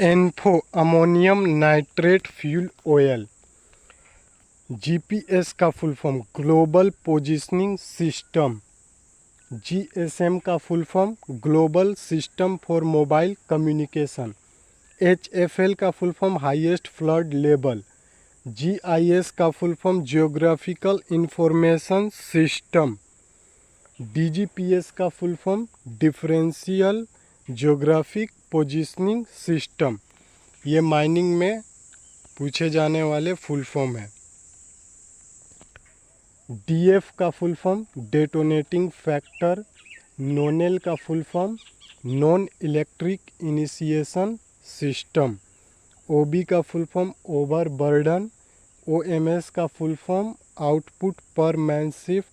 एन्फो ammonium nitrate fuel oil. GPS का full form global positioning system. GSM का full form global system for mobile communication. HFL का full form highest flood level. GIS का full form geographical information system. DGPS का full form differential geographic positioning system. ये mining में पूछे जाने वाले full form है। डीएफ का full form detonating factor. NONEL का full form non electric initiation system. OB का फुल फॉर्म ओवरबर्डन। ओएमएस का full form output per man shift.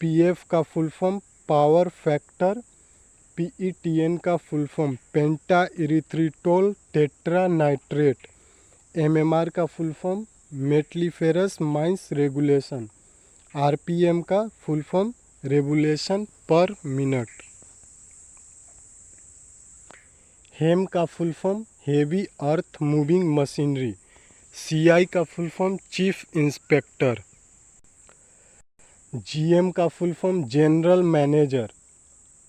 PF का full form power factor. PETN का full form penta erythritol tetra nitrate. MMR का full form metalliferous mines regulation. RPM का full form regulation per minute. HEMM का full form heavy earth moving machinery. CI का full form chief inspector. GM का full form general manager.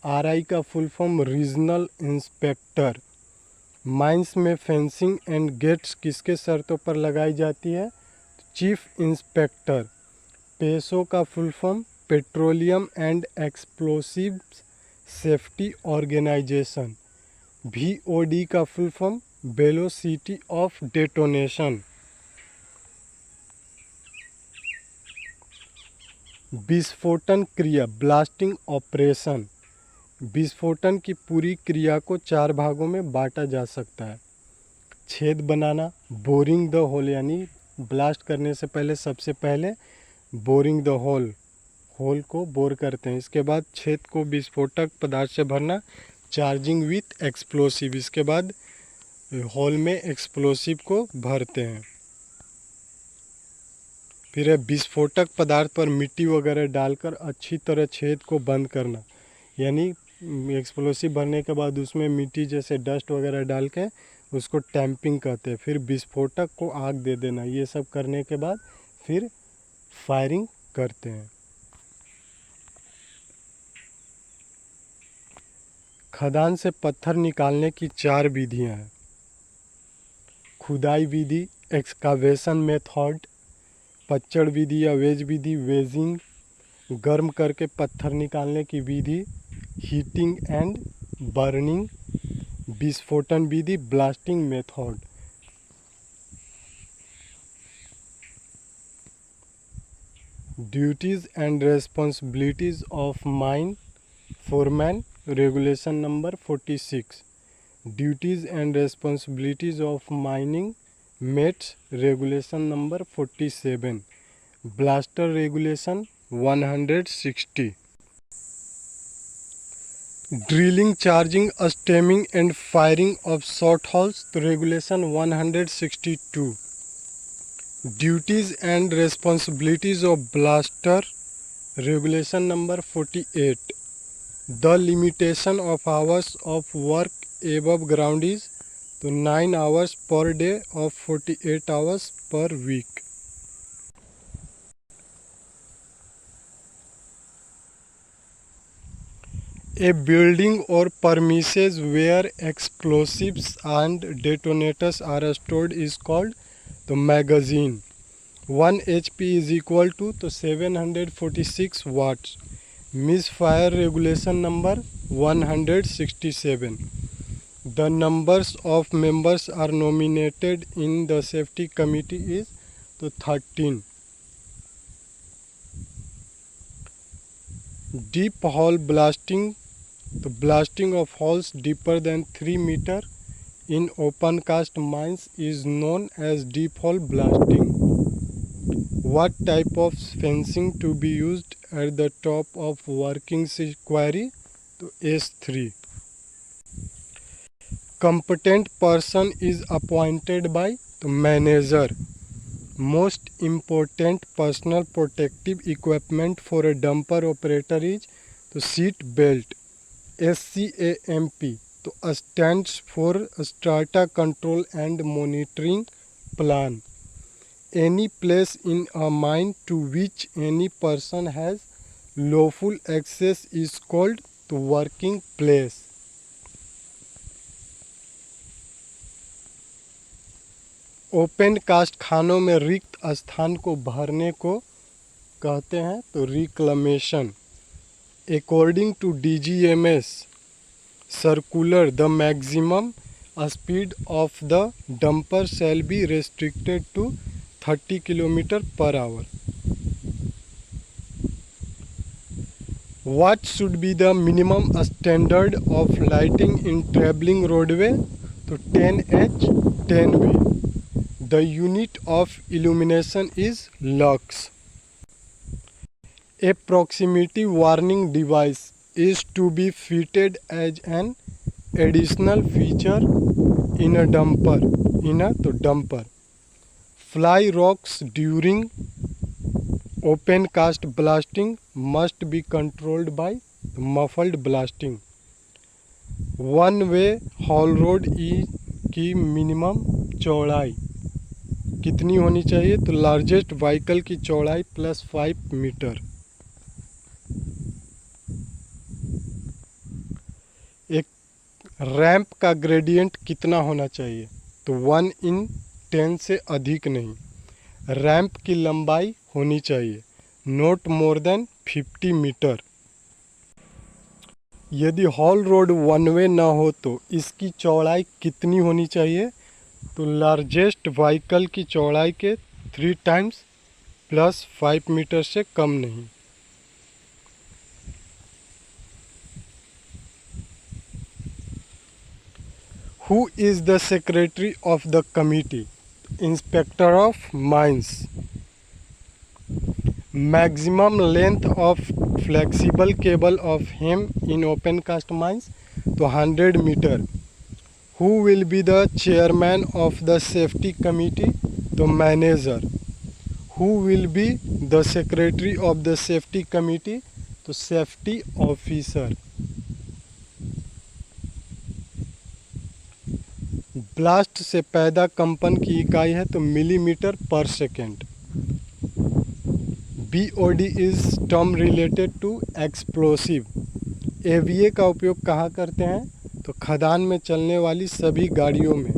RI का full form regional inspector. Mines में fencing and gates किसके शर्तों पर लगाई जाती है? Chief inspector. पेसो का full form petroleum and explosives safety organisation. VOD का full form velocity of detonation. विस्फोटन क्रिया ब्लास्टिंग ऑपरेशन। विस्फोटन की पूरी क्रिया को 4 भागों में बांटा जा सकता है। छेद बनाना, बोरिंग द होल, यानी ब्लास्ट करने से पहले सबसे पहले बोरिंग द होल को बोर करते हैं। इसके बाद छेद को विस्फोटक पदार्थ से भरना, चार्जिंग विथ एक्सप्लोसिव। इसके बाद होल में एक्सप्लोसिव को भरते हैं। फिर है विस्फोटक पदार्थ पर मिट्टी वगैरह डालकर अच्छी तरह छेद को बंद करना, यानी एक्सप्लोसिव भरने के बाद उसमें मिट्टी जैसे डस्ट वगैरह डाल के उसको टैंपिंग कहते हैं। फिर विस्फोटक को आग दे देना। ये सब करने के बाद फिर फायरिंग करते हैं। खदान से पत्थर निकालने की 4 विधियां हैं। खुदाई विधि एक्सकावेशन मेथड। पच्चड़ विधि या वेज विधि वेजिंग। गर्म करके पत्थर निकालने की विधि हीटिंग एंड बर्निंग। विस्फोटन विधि blasting method. Duties and responsibilities of mine foreman regulation number 46। Duties and responsibilities of mining mates regulation number 47। Blaster regulation 160। Drilling, charging, stemming and firing of short holes तो regulation 162। Duties and responsibilities of blaster regulation number 48। The limitation of hours of work above ground is तो 9 hours per day of 48 hours पर week. A building or premises where explosives and detonators are stored is called the magazine. 1 HP is equal to 746 watts. Misfire regulation number 167. The numbers of members are nominated in the safety committee is 13. Deep hole blasting, the blasting of holes deeper than 3 meter in open cast mines is known as deep hole blasting. What type of fencing to be used at the top of working quarry? तो S3. Competent person is appointed by the manager. Most important personal protective equipment for a dumper operator is the seat belt, SCAMP, तो stands for strata control and monitoring plan. Any place in a mine to which any person has lawful access is called the working place. Open cast खानों में रिक्त स्थान को भरने को कहते हैं तो reclamation. According to DGMS circular the maximum speed of the dumper shall be restricted to 30 km/h। What should be the minimum standard of lighting in traveling roadway? तो 10H 10V। The unit of illumination is lux. A proximity warning device is to be fitted as an additional feature in a dumper. Dumper. Fly rocks during open cast blasting must be controlled by muffled blasting. One way haul road की minimum चौड़ाई कितनी होनी चाहिए? तो largest vehicle की चौड़ाई +5 metre. एक ramp का ग्रेडियंट कितना होना चाहिए? तो 1/10 से अधिक नहीं। रैंप की लंबाई होनी चाहिए नॉट मोर देन 50 मीटर। यदि हॉल रोड वन वे ना हो तो इसकी चौड़ाई कितनी होनी चाहिए? तो लार्जेस्ट व्हीकल की चौड़ाई के 3 टाइम्स +5 मीटर से कम नहीं। Who is the secretary of the committee? Inspector of mines. Maximum length of flexible cable of hem in open cast mines तो 100 metre. Who will be the chairman of the safety committee? तो manager. Who will be the secretary of the safety committee? तो safety officer. Blast से पैदा कंपन की इकाई है तो millimetre per second. BOD is term related to explosive. AVA का उपयोग कहाँ करते हैं? तो खदान में चलने वाली सभी गाड़ियों में।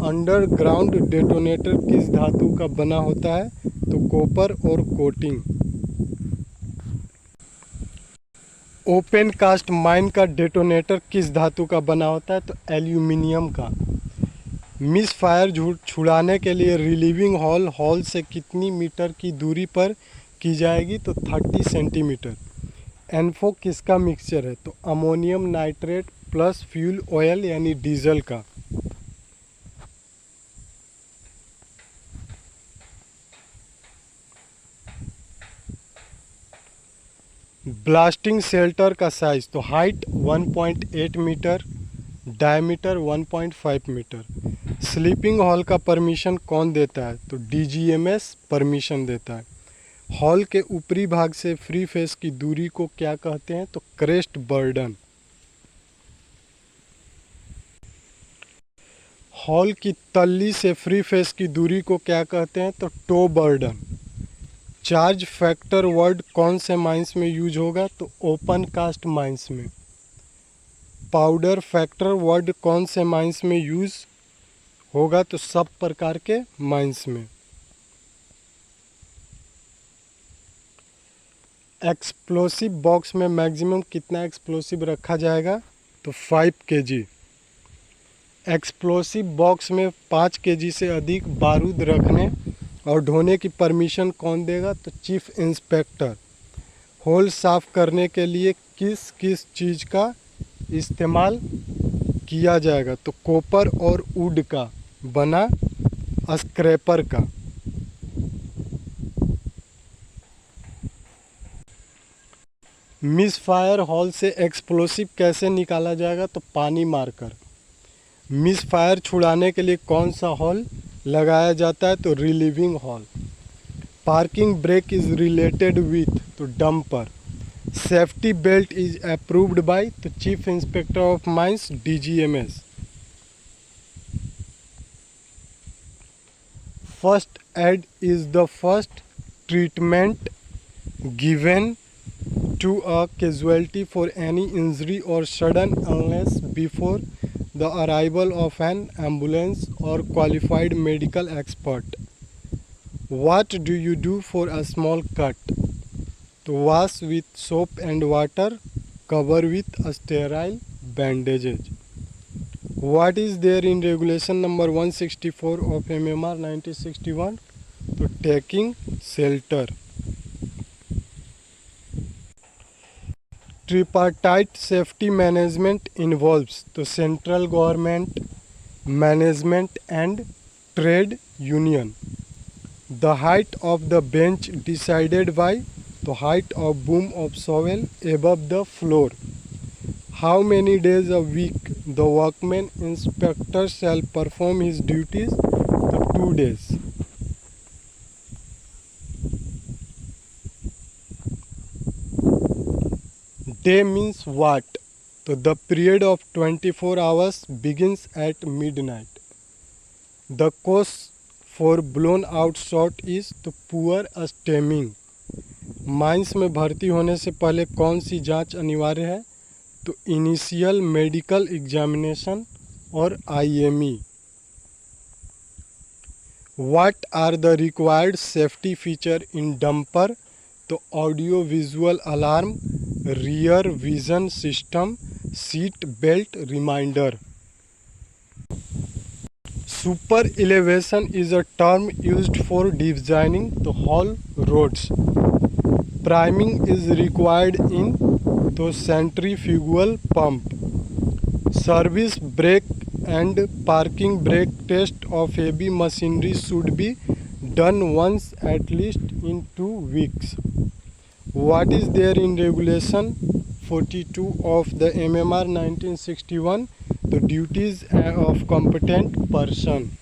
अंडरग्राउंड डेटोनेटर किस धातु का बना होता है? तो कॉपर और कोटिंग। ओपन कास्ट माइन का डेटोनेटर किस धातु का बना होता है? तो एल्यूमिनियम का। मिस फायर छुड़ाने के लिए रिलीविंग हॉल से कितनी मीटर की दूरी पर की जाएगी? तो 30 सेंटीमीटर। एनफो किसका मिक्सचर है? तो ammonium nitrate plus fuel oil यानी डीजल का। ब्लास्टिंग शेल्टर का साइज तो height 1.8 metre, diameter 1.5 metre. Sleeping hall का परमिशन कौन देता है? तो DGMS परमिशन देता है। हॉल के ऊपरी भाग से फ्री फेस की दूरी को क्या कहते हैं? तो क्रेस्ट बर्डन। हॉल की तल्ली से फ्री फेस की दूरी को क्या कहते हैं? तो toe burden. Charge factor word कौन से माइंस में यूज होगा? तो ओपन कास्ट माइंस में। पाउडर फैक्टर वर्ड कौन से माइंस में यूज होगा? तो सब प्रकार के माइंस में। एक्सप्लोसिव बॉक्स में मैक्सिमम कितना एक्सप्लोसिव रखा जाएगा? तो 5 kg। एक्सप्लोसिव बॉक्स में 5 kg से अधिक बारूद रखने और ढोने की परमिशन कौन देगा? तो चीफ इंस्पेक्टर। होल साफ करने के लिए किस किस चीज़ का इस्तेमाल किया जाएगा? तो कॉपर और वुड का बना स्क्रैपर का। मिस फायर हॉल से एक्सप्लोसिव कैसे निकाला जाएगा? तो पानी मारकर। मिस फायर छुड़ाने के लिए कौन सा हॉल लगाया जाता है? तो relieving hall. Parking brake is related with तो dumper. Safety belt is approved by the Chief Inspector of Mines, DGMS. First aid is the first treatment given to a casualty for any injury or sudden illness before the arrival of an ambulance or qualified medical expert. What do you do for a small cut? To wash with soap and water, cover with a sterile bandages. What is there in regulation number 164 of MMR 1961? To taking shelter. Tripartite safety management involves the central government, management and trade union. The height of the bench decided by the height of boom of soil above the floor. How many days a week the workman inspector shall perform his duties? The 2 days. Day means what? So the period of 24 hours begins at midnight. The cause for blown out shot is the poor stemming. Mines में भर्ती होने से पहले कौन सी जांच अनिवार्य है? तो इनिशियल मेडिकल एग्जामिनेशन और IME. What are the required safety feature in dumper? तो audio visual alarm, rear vision system, seat belt reminder. Super elevation is a term used for designing the whole roads. Priming is required in the centrifugal pump. Service brake and parking brake test of heavy machinery should be done once at least in 2 weeks. What is there in regulation 42 of the MMR 1961? The duties of competent person.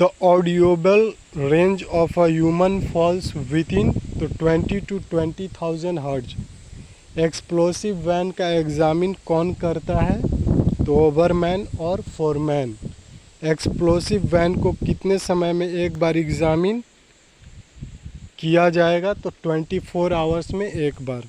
The audible range of a human falls within the 20 to 20,000 hertz. Explosive van का examine कौन करता है? तो ओवरमैन और foreman. Explosive van को कितने समय में एक बार एग्जामिन किया जाएगा? तो 24 आवर्स में एक बार.